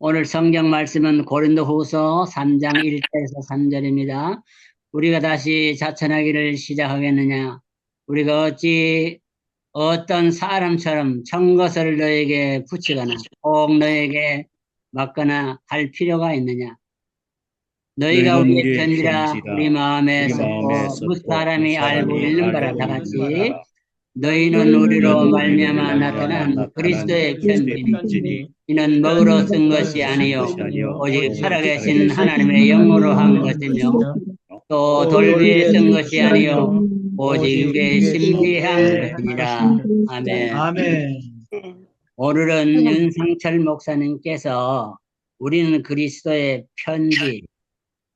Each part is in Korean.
오늘 성경 말씀은 고린도후서 3장 1절에서 3절입니다. 우리가 다시 자천하기를 시작하겠느냐? 우리가 어찌 어떤 사람처럼 청것을 너에게 붙이거나 꼭 너에게 맡거나 할 필요가 있느냐? 너희가 너희는 우리의 우리의 편지라 우리 편지라 마음에 우리 마음에 썼고 무 썼고 무 사람이 알고 사람이 읽는 바라 알고 다 있는 같이 바라 너희는 우리로 너희는 우리로 말미암아 말미암아 나타난 나타난 그리스도의 그리스도의 편지니 편지니 이는 이는 먹으로 쓴 먹으로 것이 쓴 아니요 것이 아니요 오직 오직 살아계신 살아계신 하나님의 영으로 하나님의 한 영으로 것이며 하시며 또 또 돌비에 돌비에 쓴 쓴 것이 것이 아니요 아니요 오직 오직 육에 육에 심리한 심리한 것이니라. 것이니라. 아멘. 아멘. 오늘은 윤상철 목사님께서 우리는 그리스도의 편지,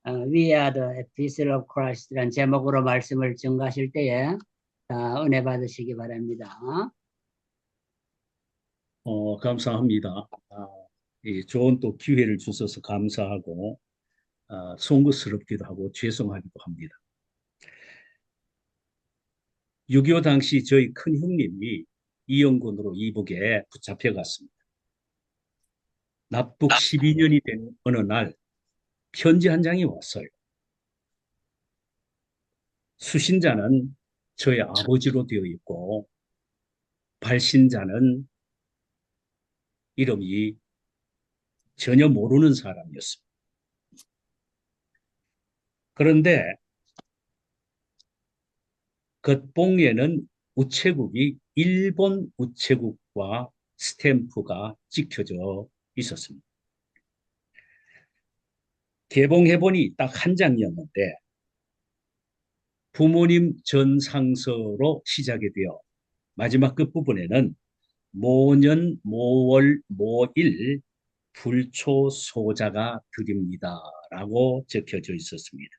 We are the Epistle of Christ라는 제목으로 말씀을 증가하실 때에 은혜 받으시기 바랍니다. 감사합니다. 이 좋은 또 기회를 주셔서 감사하고 송구스럽기도 하고 죄송하기도 합니다. 6.25 당시 저희 큰 형님이 이영군으로 이북에 붙잡혀갔습니다. 납북 12년이 된 어느 날 편지 한 장이 왔어요. 수신자는 저의 아버지로 되어 있고 발신자는 이름이 전혀 모르는 사람이었습니다. 그런데 겉봉에는 우체국이 일본 우체국과 스탬프가 찍혀져 있었습니다. 개봉해보니 딱 한 장이었는데 부모님 전상서로 시작이 되어 마지막 끝부분에는 모년 모월 모일 불초소자가 드립니다 라고 적혀져 있었습니다.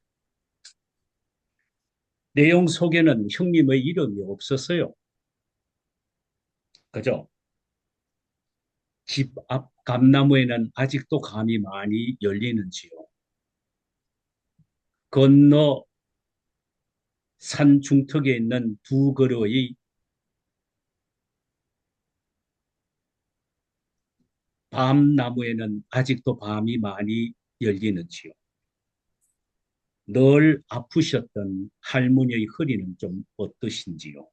내용 속에는 형님의 이름이 없었어요. 그죠? 집 앞 감나무에는 아직도 감이 많이 열리는지요. 건너 산 중턱에 있는 두 그루의 밤나무에는 아직도 밤이 많이 열리는지요. 늘 아프셨던 할머니의 허리는 좀 어떠신지요.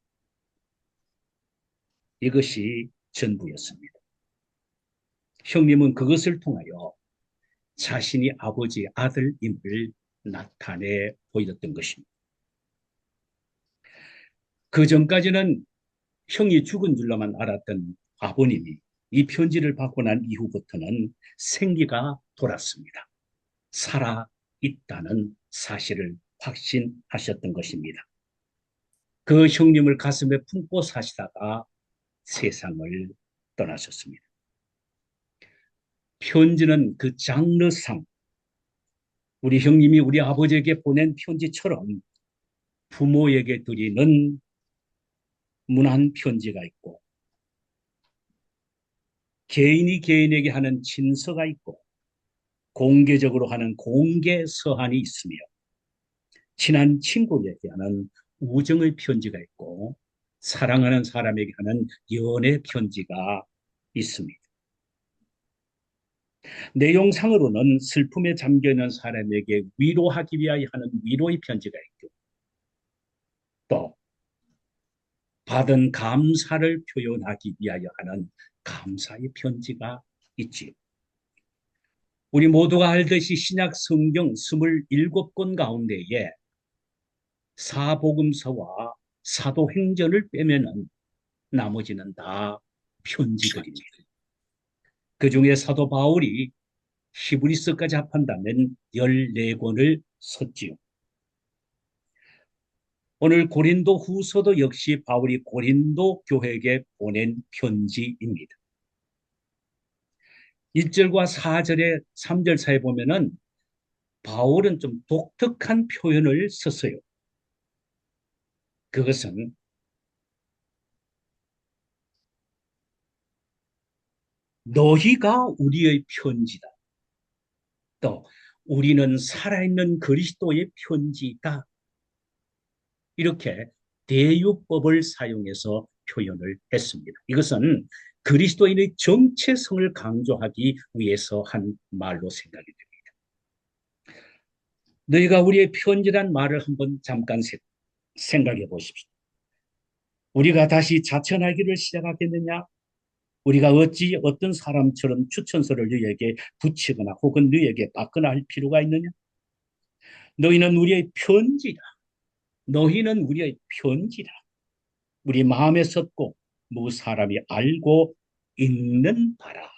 이것이 전부였습니다. 형님은 그것을 통하여 자신이 아버지의 아들임을 나타내 보였던 것입니다. 그 전까지는 형이 죽은 줄로만 알았던 아버님이 이 편지를 받고 난 이후부터는 생기가 돌았습니다. 살아 있다는 사실을 확신하셨던 것입니다. 그 형님을 가슴에 품고 사시다가 세상을 떠나셨습니다. 편지는 그 장르상 우리 형님이 우리 아버지에게 보낸 편지처럼 부모에게 드리는 문안 편지가 있고 개인이 개인에게 하는 친서가 있고 공개적으로 하는 공개 서한이 있으며 친한 친구에게 하는 우정의 편지가 있고 사랑하는 사람에게 하는 연애 편지가 있습니다. 내용상으로는 슬픔에 잠겨있는 사람에게 위로하기 위하여 하는 위로의 편지가 있고 또 받은 감사를 표현하기 위하여 하는 감사의 편지가 있지요. 우리 모두가 알듯이 신약 성경 27권 가운데에 사복음서와 사도행전을 빼면은 나머지는 다 편지들입니다. 그중에 사도 바울이 히브리서까지 합한다면 14권을 썼지요. 오늘 고린도 후서도 역시 바울이 고린도 교회에게 보낸 편지입니다. 1절과 4절의 3절 사이에 보면은 바울은 좀 독특한 표현을 썼어요. 그것은 너희가 우리의 편지다. 또 우리는 살아있는 그리스도의 편지다. 이렇게 대유법을 사용해서 표현을 했습니다. 이것은 그리스도인의 정체성을 강조하기 위해서 한 말로 생각이 됩니다. 너희가 우리의 편지란 말을 한번 잠깐 생각해 보십시오. 우리가 다시 자천하기를 시작하겠느냐? 우리가 어찌 어떤 사람처럼 추천서를 너희에게 붙이거나 혹은 너희에게 받거나 할 필요가 있느냐? 너희는 우리의 편지라. 너희는 우리의 편지라. 우리 마음에 섰고 무 사람이 알고 읽는 바라.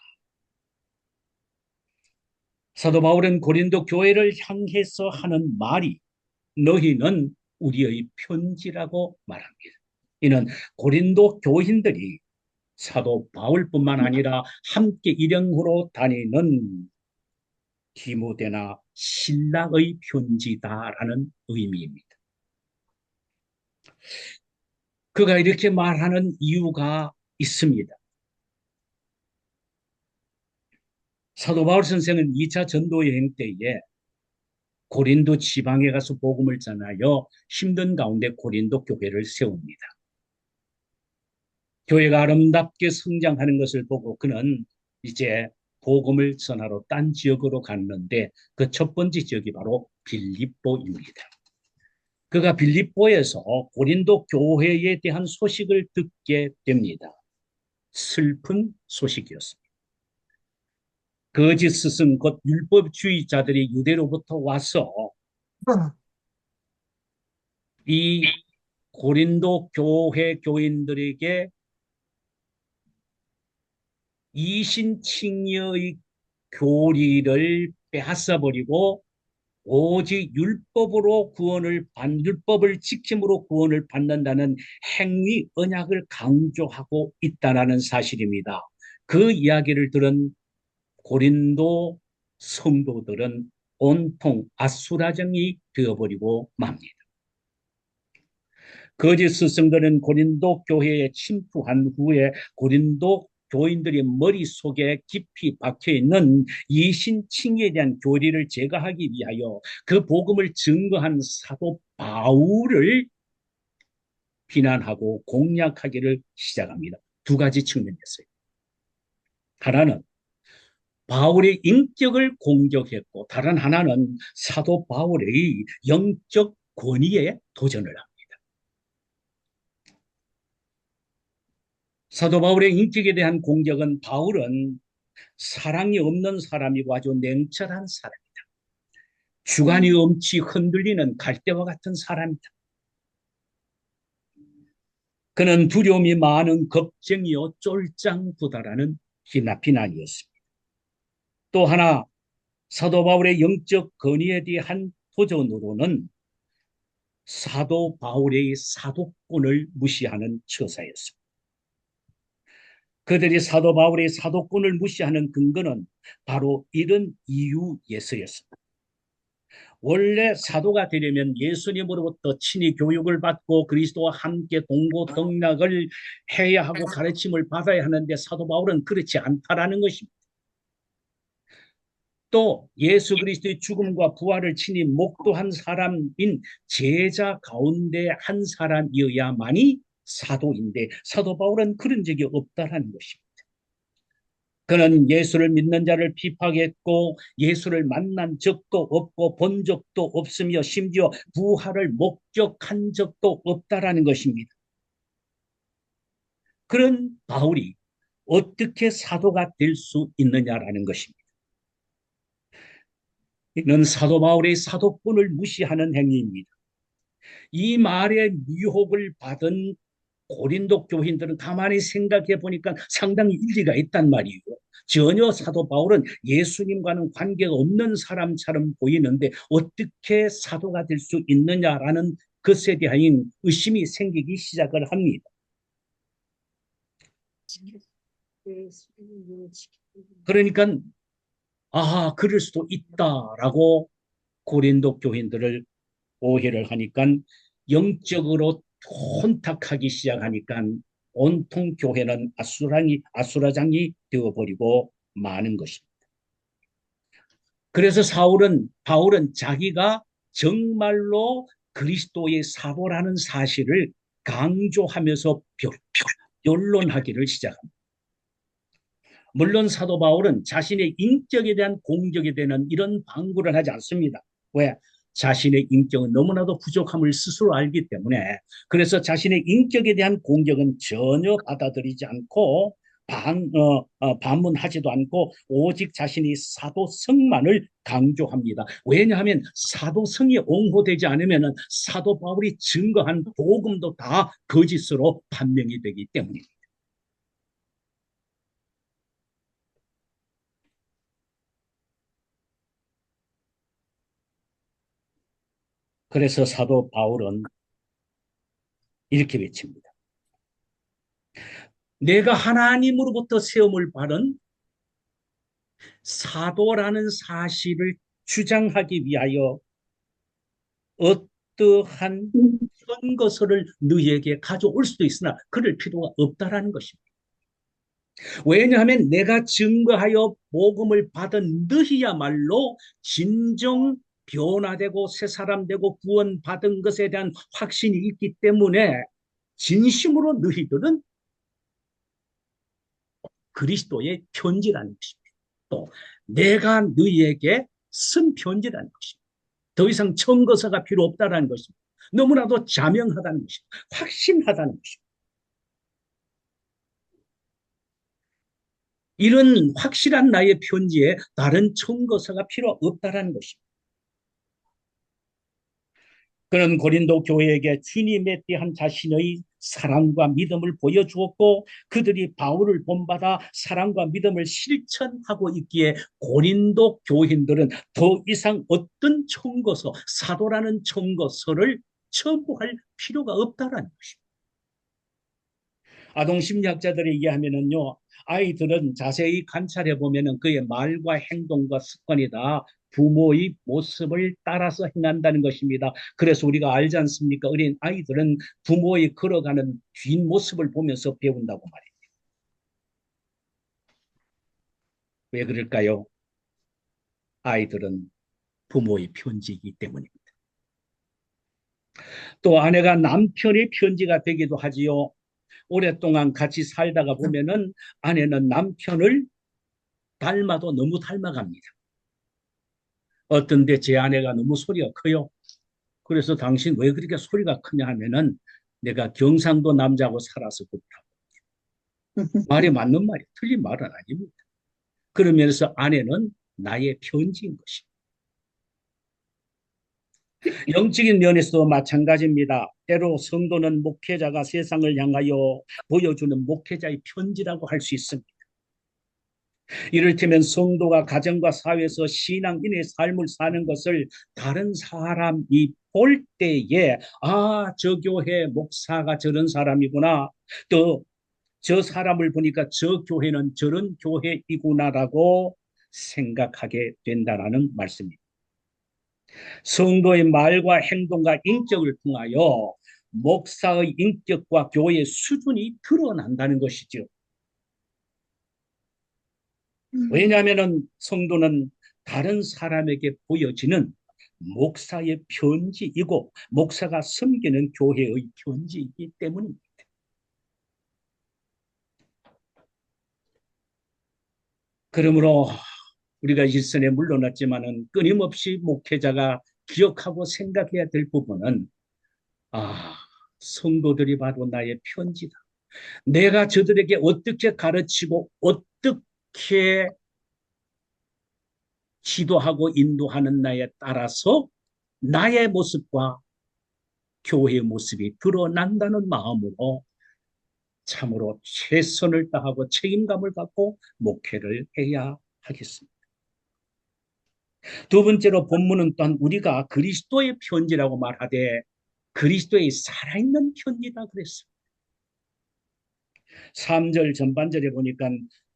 사도 바울은 고린도 교회를 향해서 하는 말이 너희는 우리의 편지라고 말합니다. 이는 고린도 교인들이 사도 바울뿐만 아니라 함께 일행으로 다니는 디모데나 신랑의 편지다라는 의미입니다. 그가 이렇게 말하는 이유가 있습니다. 사도 바울 선생은 2차 전도 여행 때에 고린도 지방에 가서 복음을 전하여 힘든 가운데 고린도 교회를 세웁니다. 교회가 아름답게 성장하는 것을 보고 그는 이제 복음을 전하러 딴 지역으로 갔는데 그 첫 번째 지역이 바로 빌립보입니다. 그가 빌립보에서 고린도 교회에 대한 소식을 듣게 됩니다. 슬픈 소식이었습니다. 거짓 스승 곧 율법주의자들이 유대로부터 와서 이 고린도 교회 교인들에게 이신칭의의 교리를 빼앗아버리고 오직 율법을 지킴으로 구원을 받는다는 행위 언약을 강조하고 있다는 사실입니다. 그 이야기를 들은 고린도 성도들은 온통 아수라장이 되어버리고 맙니다. 거짓 스승들은 고린도 교회에 침투한 후에 고린도 교인들이 머릿속에 깊이 박혀있는 이신칭에 대한 교리를 제거하기 위하여 그 복음을 증거한 사도 바울을 비난하고 공략하기를 시작합니다. 두 가지 측면이 있어요. 하나는 바울의 인격을 공격했고 다른 하나는 사도 바울의 영적 권위에 도전을 합니다. 사도 바울의 인격에 대한 공격은 바울은 사랑이 없는 사람이고 아주 냉철한 사람이다. 주관이 엄치 흔들리는 갈대와 같은 사람이다. 그는 두려움이 많은 겁쟁이요 쫄짱부다라는 비난이었습니다. 또 하나 사도 바울의 영적 권위에 대한 도전으로는 사도 바울의 사도권을 무시하는 처사였습니다. 그들이 사도 바울의 사도권을 무시하는 근거는 바로 이런 이유에서였습니다. 원래 사도가 되려면 예수님으로부터 친히 교육을 받고 그리스도와 함께 동고동락을 해야 하고 가르침을 받아야 하는데 사도 바울은 그렇지 않다라는 것입니다. 또 예수 그리스도의 죽음과 부활을 친히 목도한 사람인 제자 가운데 한 사람이어야만이 사도인데 사도 바울은 그런 적이 없다라는 것입니다. 그는 예수를 믿는 자를 비판했고 예수를 만난 적도 없고 본 적도 없으며 심지어 부활을 목격한 적도 없다라는 것입니다. 그런 바울이 어떻게 사도가 될 수 있느냐라는 것입니다. 이는 사도 바울의 사도권을 무시하는 행위입니다. 이 말에 유혹을 받은 고린도 교인들은 가만히 생각해 보니까 상당히 일리가 있단 말이에요. 전혀 사도 바울은 예수님과는 관계가 없는 사람처럼 보이는데 어떻게 사도가 될 수 있느냐라는 것에 대한 의심이 생기기 시작을 합니다. 그러니까 그럴 수도 있다라고 고린도 교인들을 오해를 하니까 영적으로 혼탁하기 시작하니까 온통 교회는 아수라장이 되어버리고 마는 것입니다. 그래서 바울은 자기가 정말로 그리스도의 사도라는 사실을 강조하면서 변론하기를 시작합니다. 물론 사도 바울은 자신의 인격에 대한 공격에 대한 이런 방구를 하지 않습니다. 왜? 자신의 인격은 너무나도 부족함을 스스로 알기 때문에, 그래서 자신의 인격에 대한 공격은 전혀 받아들이지 않고 반문하지도 않고 오직 자신이 사도성만을 강조합니다. 왜냐하면 사도성이 옹호되지 않으면 사도 바울이 증거한 복음도 다 거짓으로 판명이 되기 때문입니다. 그래서 사도 바울은 이렇게 외칩니다. 내가 하나님으로부터 세움을 받은 사도라는 사실을 주장하기 위하여 어떠한 선거서를 너희에게 가져올 수도 있으나 그럴 필요가 없다라는 것입니다. 왜냐하면 내가 증거하여 복음을 받은 너희야말로 진정 변화되고 새 사람 되고 구원받은 것에 대한 확신이 있기 때문에 진심으로 너희들은 그리스도의 편지라는 것입니다. 또 내가 너희에게 쓴 편지라는 것입니다. 더 이상 증거서가 필요 없다는 것입니다. 너무나도 자명하다는 것입니다. 확신하다는 것입니다. 이런 확실한 나의 편지에 다른 증거서가 필요 없다는 것입니다. 그는 고린도 교회에게 주님에 대한 자신의 사랑과 믿음을 보여주었고 그들이 바울을 본받아 사랑과 믿음을 실천하고 있기에 고린도 교인들은 더 이상 어떤 증거서, 사도라는 증거서를 첨부할 필요가 없다는 것입니다. 아동심리학자들에 의하면요, 아이들은 자세히 관찰해 보면은 그의 말과 행동과 습관이 다 부모의 모습을 따라서 행한다는 것입니다. 그래서 우리가 알지 않습니까? 어린 아이들은 부모의 걸어가는 뒷모습을 보면서 배운다고 말이에요. 왜 그럴까요? 아이들은 부모의 편지이기 때문입니다. 또 아내가 남편의 편지가 되기도 하지요. 오랫동안 같이 살다가 보면은 아내는 남편을 닮아도 너무 닮아갑니다. 어떤데 제 아내가 너무 소리가 커요. 그래서 당신 왜 그렇게 소리가 크냐 하면은 내가 경상도 남자하고 살아서 그렇다고. 말이 맞는 말이 틀린 말은 아닙니다. 그러면서 아내는 나의 편지인 것입니다. 영적인 면에서도 마찬가지입니다. 때로 성도는 목회자가 세상을 향하여 보여주는 목회자의 편지라고 할 수 있습니다. 이를테면 성도가 가정과 사회에서 신앙인의 삶을 사는 것을 다른 사람이 볼 때에 저 교회 목사가 저런 사람이구나, 또 저 사람을 보니까 저 교회는 저런 교회이구나라고 생각하게 된다는 말씀입니다. 성도의 말과 행동과 인격을 통하여 목사의 인격과 교회의 수준이 드러난다는 것이죠. 왜냐하면 성도는 다른 사람에게 보여지는 목사의 편지이고 목사가 섬기는 교회의 편지이기 때문입니다. 그러므로 우리가 일선에 물러났지만은 끊임없이 목회자가 기억하고 생각해야 될 부분은 성도들이 바로 나의 편지다. 내가 저들에게 어떻게 가르치고 어떻게 지도하고 인도하는 나에 따라서 나의 모습과 교회의 모습이 드러난다는 마음으로 참으로 최선을 다하고 책임감을 갖고 목회를 해야 하겠습니다. 두 번째로 본문은 또한 우리가 그리스도의 편지라고 말하되 그리스도의 살아있는 편지다 그랬습니다. 3절 전반절에 보니까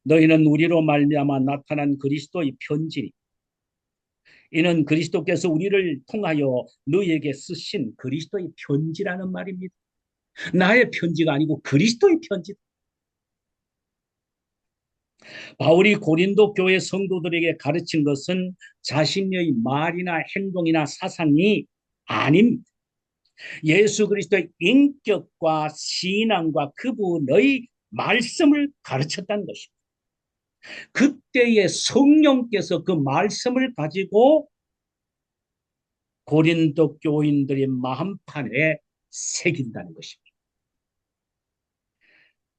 너희는 우리로 말미암아 나타난 그리스도의 편지니 이는 그리스도께서 우리를 통하여 너희에게 쓰신 그리스도의 편지라는 말입니다. 나의 편지가 아니고 그리스도의 편지다. 바울이 고린도 교회 성도들에게 가르친 것은 자신의 말이나 행동이나 사상이 아닙니다. 예수 그리스도의 인격과 신앙과 그분의 말씀을 가르쳤다는 것입니다. 그때의 성령께서 그 말씀을 가지고 고린도 교인들의 마음판에 새긴다는 것입니다.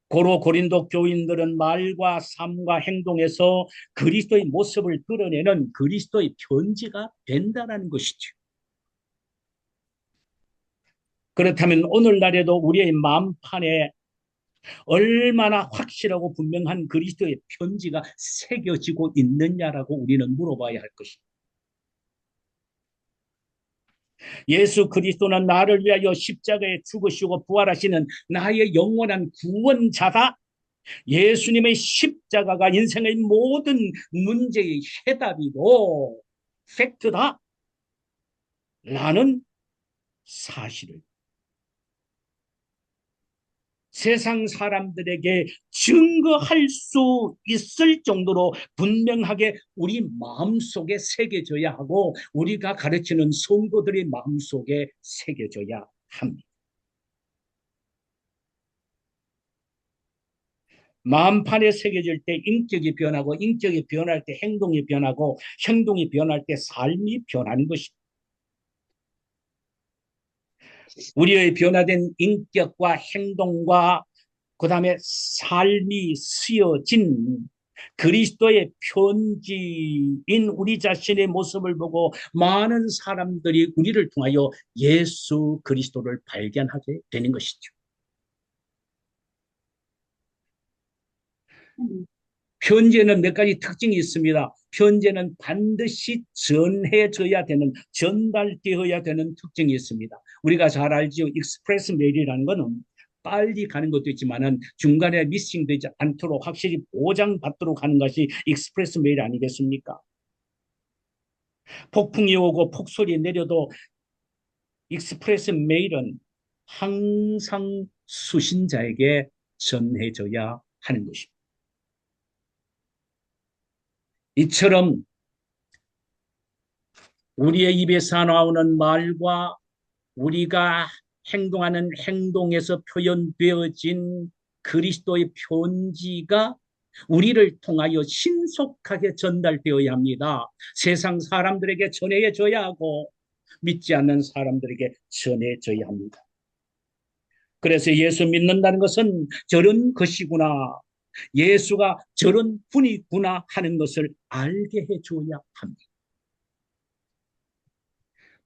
고로 고린도 교인들은 말과 삶과 행동에서 그리스도의 모습을 드러내는 그리스도의 편지가 된다는 것이죠. 그렇다면 오늘날에도 우리의 마음판에 얼마나 확실하고 분명한 그리스도의 편지가 새겨지고 있느냐라고 우리는 물어봐야 할 것입니다. 예수 그리스도는 나를 위하여 십자가에 죽으시고 부활하시는 나의 영원한 구원자다. 예수님의 십자가가 인생의 모든 문제의 해답이고 팩트다 라는 사실을 세상 사람들에게 증거할 수 있을 정도로 분명하게 우리 마음속에 새겨져야 하고 우리가 가르치는 성도들의 마음속에 새겨져야 합니다. 마음판에 새겨질 때 인격이 변하고 인격이 변할 때 행동이 변하고 행동이 변할 때 삶이 변하는 것입니다. 우리의 변화된 인격과 행동과 그 다음에 삶이 쓰여진 그리스도의 편지인 우리 자신의 모습을 보고 많은 사람들이 우리를 통하여 예수 그리스도를 발견하게 되는 것이죠. 편지에는 몇 가지 특징이 있습니다. 편지는 반드시 전해져야 되는, 전달되어야 되는 특징이 있습니다. 우리가 잘 알죠. 익스프레스 메일이라는 것은 빨리 가는 것도 있지만은 중간에 미싱되지 않도록 확실히 보장받도록 하는 것이 익스프레스 메일 아니겠습니까? 폭풍이 오고 폭소리 내려도 익스프레스 메일은 항상 수신자에게 전해져야 하는 것입니다. 이처럼 우리의 입에서 나오는 말과 우리가 행동하는 행동에서 표현되어진 그리스도의 편지가 우리를 통하여 신속하게 전달되어야 합니다. 세상 사람들에게 전해져야 하고 믿지 않는 사람들에게 전해져야 합니다. 그래서 예수 믿는다는 것은 저런 것이구나, 예수가 저런 분이구나 하는 것을 알게 해줘야 합니다.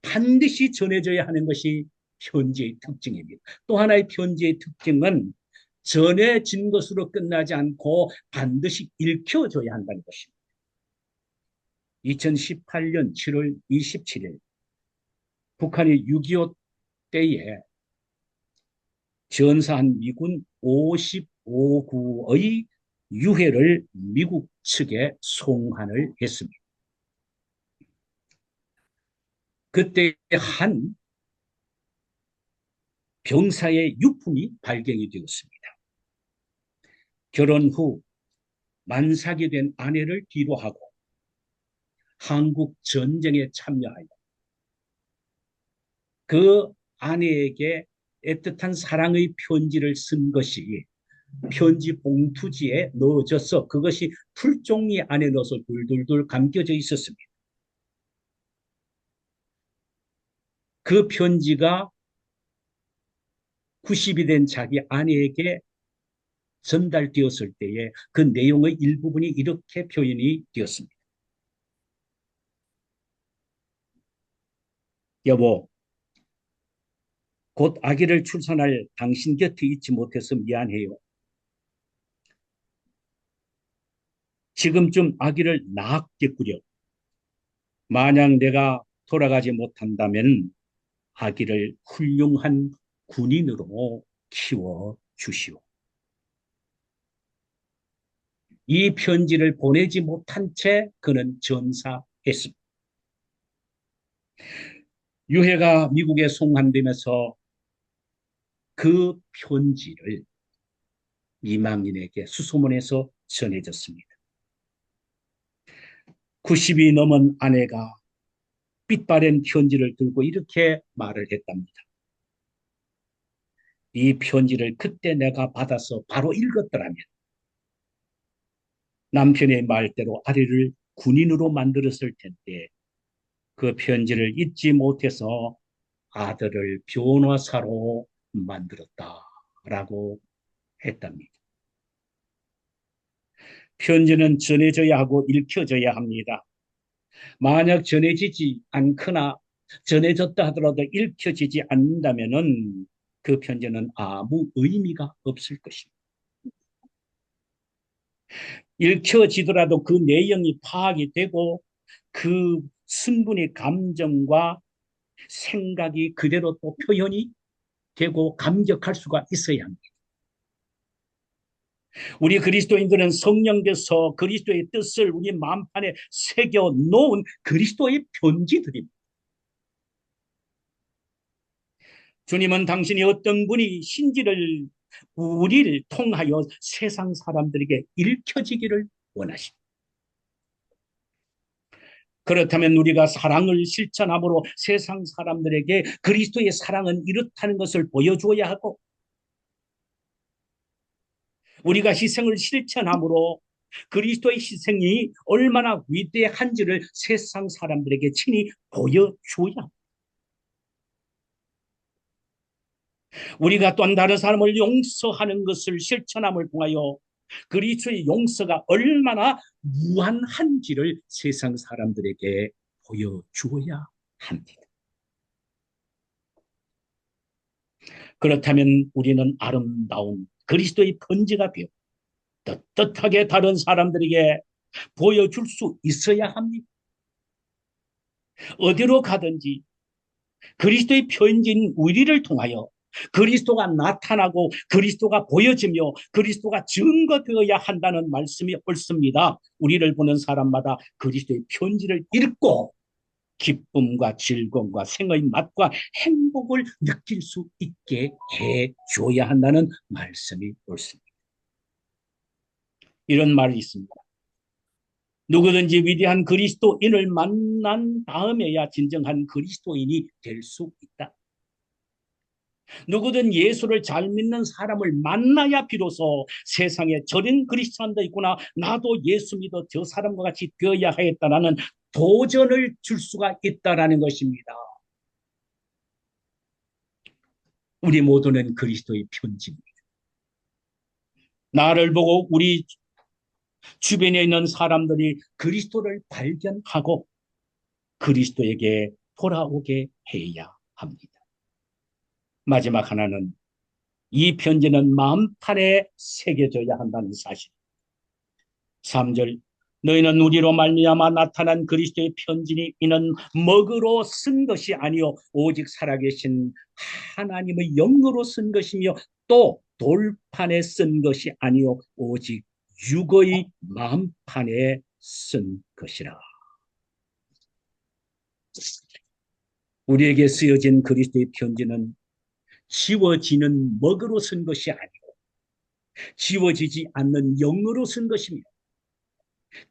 반드시 전해져야 하는 것이 편지의 특징입니다. 또 하나의 편지의 특징은 전해진 것으로 끝나지 않고 반드시 읽혀져야 한다는 것입니다. 2018년 7월 27일 북한이 6.25 때에 전사한 미군 55구의 유해를 미국 측에 송환을 했습니다. 그때 한 병사의 유품이 발견이 되었습니다. 결혼 후 만삭이 된 아내를 뒤로하고 한국 전쟁에 참여하여 그 아내에게 애틋한 사랑의 편지를 쓴 것이 편지 봉투지에 넣어져서 그것이 풀종이 안에 넣어서 둘둘둘 감겨져 있었습니다. 그 편지가 90이 된 자기 아내에게 전달되었을 때에 그 내용의 일부분이 이렇게 표현이 되었습니다. 여보, 곧 아기를 출산할 당신 곁에 있지 못해서 미안해요. 지금쯤 아기를 낳았겠구려. 만약 내가 돌아가지 못한다면 아기를 훌륭한 군인으로 키워 주시오. 이 편지를 보내지 못한 채 그는 전사했습니다. 유해가 미국에 송환되면서 그 편지를 이망인에게 수소문해서 전해졌습니다. 90이 넘은 아내가 빛바랜 편지를 들고 이렇게 말을 했답니다. 이 편지를 그때 내가 받아서 바로 읽었더라면 남편의 말대로 아내를 군인으로 만들었을 텐데 그 편지를 잊지 못해서 아들을 변호사로 만들었다라고 했답니다. 편지는 전해져야 하고 읽혀져야 합니다. 만약 전해지지 않거나 전해졌다 하더라도 읽혀지지 않는다면은 그 편지는 아무 의미가 없을 것입니다. 읽혀지더라도 그 내용이 파악이 되고 그 순분의 감정과 생각이 그대로 또 표현이 되고 감격할 수가 있어야 합니다. 우리 그리스도인들은 성령께서 그리스도의 뜻을 우리 마음판에 새겨 놓은 그리스도의 편지들입니다. 주님은 당신이 어떤 분이신지를 우리를 통하여 세상 사람들에게 읽혀지기를 원하십니다. 그렇다면 우리가 사랑을 실천함으로 세상 사람들에게 그리스도의 사랑은 이렇다는 것을 보여주어야 하고, 우리가 희생을 실천함으로 그리스도의 희생이 얼마나 위대한지를 세상 사람들에게 친히 보여줘야 합니다. 우리가 또한 다른 사람을 용서하는 것을 실천함을 통하여 그리스도의 용서가 얼마나 무한한지를 세상 사람들에게 보여주어야 합니다. 그렇다면 우리는 아름다운 그리스도의 편지가 되어 떳떳하게 다른 사람들에게 보여줄 수 있어야 합니다. 어디로 가든지 그리스도의 편지인 우리를 통하여 그리스도가 나타나고 그리스도가 보여지며 그리스도가 증거되어야 한다는 말씀이 옳습니다. 우리를 보는 사람마다 그리스도의 편지를 읽고 기쁨과 즐거움과 생의 맛과 행복을 느낄 수 있게 해줘야 한다는 말씀이 옳습니다. 이런 말이 있습니다. 누구든지 위대한 그리스도인을 만난 다음에야 진정한 그리스도인이 될 수 있다. 누구든 예수를 잘 믿는 사람을 만나야 비로소 세상에 저런 그리스도인도 있구나, 나도 예수 믿어 저 사람과 같이 되어야 하겠다라는 도전을 줄 수가 있다라는 것입니다. 우리 모두는 그리스도의 편지입니다. 나를 보고 우리 주변에 있는 사람들이 그리스도를 발견하고 그리스도에게 돌아오게 해야 합니다. 마지막 하나는 이 편지는 마음판에 새겨져야 한다는 사실. 3절, 너희는 우리로 말미암아 나타난 그리스도의 편지니 이는 먹으로 쓴 것이 아니요 오직 살아계신 하나님의 영으로 쓴 것이며 또 돌판에 쓴 것이 아니요 오직 육의 마음판에 쓴 것이라. 우리에게 쓰여진 그리스도의 편지는 지워지는 먹으로 쓴 것이 아니고 지워지지 않는 영으로 쓴 것입니다.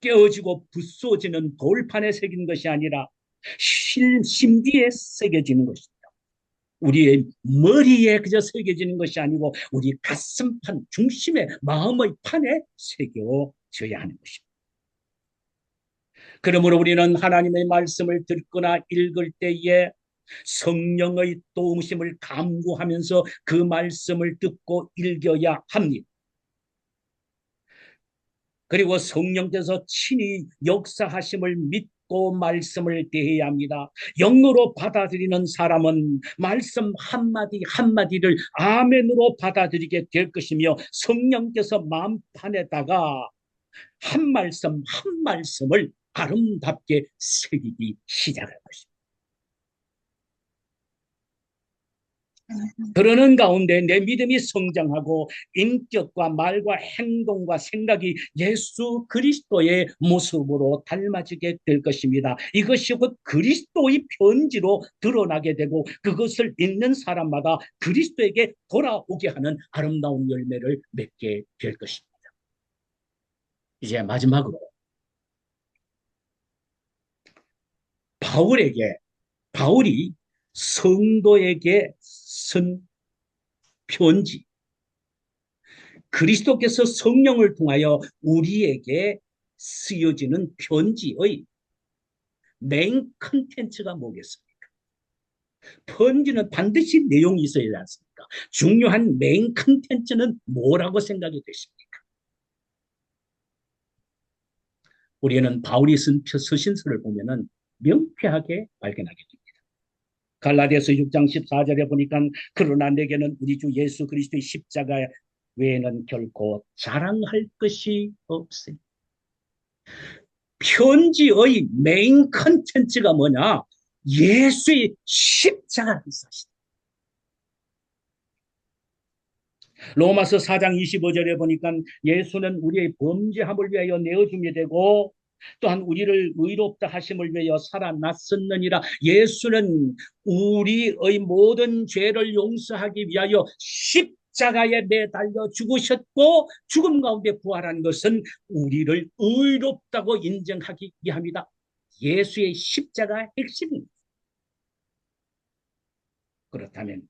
깨어지고 부서지는 돌판에 새긴 것이 아니라 심디에 새겨지는 것입니다. 우리의 머리에 그저 새겨지는 것이 아니고 우리 가슴판 중심에 마음의 판에 새겨져야 하는 것입니다. 그러므로 우리는 하나님의 말씀을 듣거나 읽을 때에 성령의 도우심을 감구하면서 그 말씀을 듣고 읽어야 합니다. 그리고 성령께서 친히 역사하심을 믿고 말씀을 대해야 합니다. 영으로 받아들이는 사람은 말씀 한마디 한마디를 아멘으로 받아들이게 될 것이며 성령께서 마음판에다가 한 말씀 한 말씀을 아름답게 새기기 시작할 것입니다. 그러는 가운데 내 믿음이 성장하고 인격과 말과 행동과 생각이 예수 그리스도의 모습으로 닮아지게 될 것입니다. 이것이 곧 그리스도의 편지로 드러나게 되고 그것을 읽는 사람마다 그리스도에게 돌아오게 하는 아름다운 열매를 맺게 될 것입니다. 이제 마지막으로 바울이 성도에게 쓴 편지, 그리스도께서 성령을 통하여 우리에게 쓰여지는 편지의 메인 컨텐츠가 뭐겠습니까? 편지는 반드시 내용이 있어야 하지 않습니까? 중요한 메인 컨텐츠는 뭐라고 생각이 되십니까? 우리는 바울이 쓴 서신서를 보면은 명쾌하게 발견하게 됩니다. 갈라디아서 6장 14절에 보니까 그러나 내게는 우리 주 예수 그리스도의 십자가 외에는 결코 자랑할 것이 없으니. 편지의 메인 컨텐츠가 뭐냐? 예수의 십자가를 사실. 로마서 4장 25절에 보니까 예수는 우리의 범죄함을 위하여 내어줌이 되고 또한 우리를 의롭다 하심을 위하여 살아났었느니라. 예수는 우리의 모든 죄를 용서하기 위하여 십자가에 매달려 죽으셨고 죽음 가운데 부활한 것은 우리를 의롭다고 인정하기 위함이다. 예수의 십자가의 핵심입니다. 그렇다면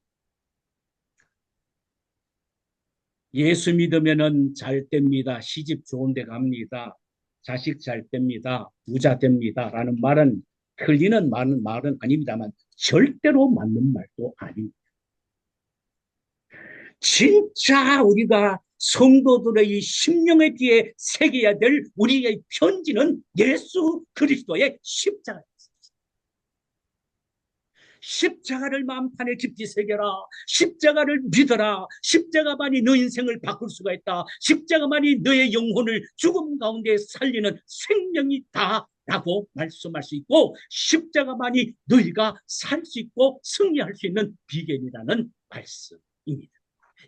예수 믿으면은 잘 됩니다. 시집 좋은 데 갑니다. 자식 잘 됩니다. 부자 됩니다. 라는 말은 틀리는 말은 아닙니다만 절대로 맞는 말도 아닙니다. 진짜 우리가 성도들의 심령에 귀에 새겨야 될 우리의 편지는 예수 그리스도의 십자가입니다. 십자가를 마음판에 깊이 새겨라. 십자가를 믿어라. 십자가만이 너 인생을 바꿀 수가 있다. 십자가만이 너의 영혼을 죽음 가운데 살리는 생명이다 라고 말씀할 수 있고 십자가만이 너희가 살 수 있고 승리할 수 있는 비결이라는 말씀입니다.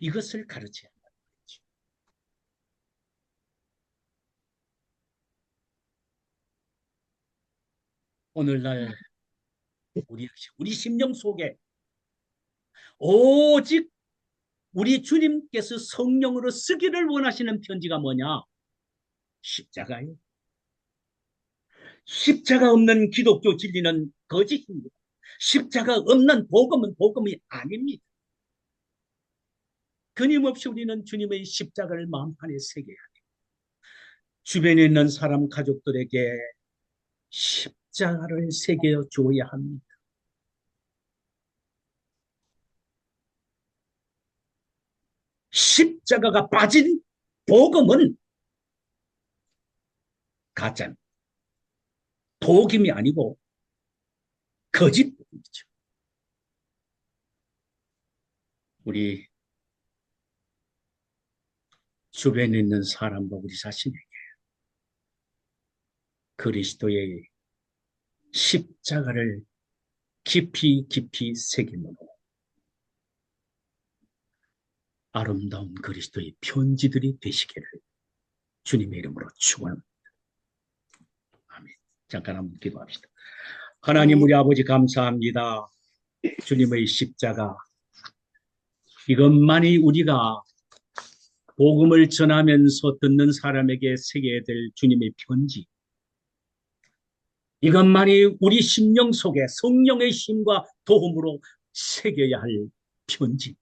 이것을 가르쳐야 한다는 거죠. 오늘날 우리 심령 속에 오직 우리 주님께서 성령으로 쓰기를 원하시는 편지가 뭐냐? 십자가예요. 십자가 없는 기독교 진리는 거짓입니다. 십자가 없는 복음은 복음이 아닙니다. 끊임없이 우리는 주님의 십자가를 마음판에 새겨야 해요. 주변에 있는 사람 가족들에게 십자가를 새겨 줘야 합니다. 십자가가 빠진 복음은 가짜입니다. 복음이 아니고 거짓 복음이죠. 우리 주변에 있는 사람과 우리 자신에게 그리스도의 십자가를 깊이 깊이 새김으로 아름다운 그리스도의 편지들이 되시기를 주님의 이름으로 축원합니다. 아멘. 잠깐 한번 기도합시다. 하나님 우리 아버지 감사합니다. 주님의 십자가 이것만이 우리가 복음을 전하면서 듣는 사람에게 새겨야 될 주님의 편지, 이것만이 우리 심령 속에 성령의 힘과 도움으로 새겨야 할 편지,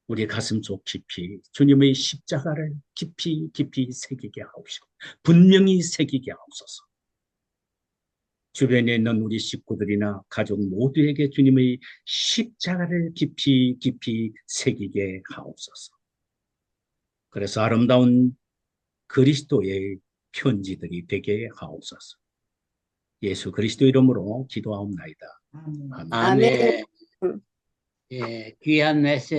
우리 가슴 속 깊이 주님의 십자가를 깊이 깊이 새기게 하옵시고 분명히 새기게 하옵소서. 주변에 있는 우리 식구들이나 가족 모두에게 주님의 십자가를 깊이 깊이 새기게 하옵소서. 그래서 아름다운 그리스도의 편지들이 되게 하옵소서. 예수 그리스도 이름으로 기도하옵나이다. 아멘. 아멘. 예, 귀한 메시지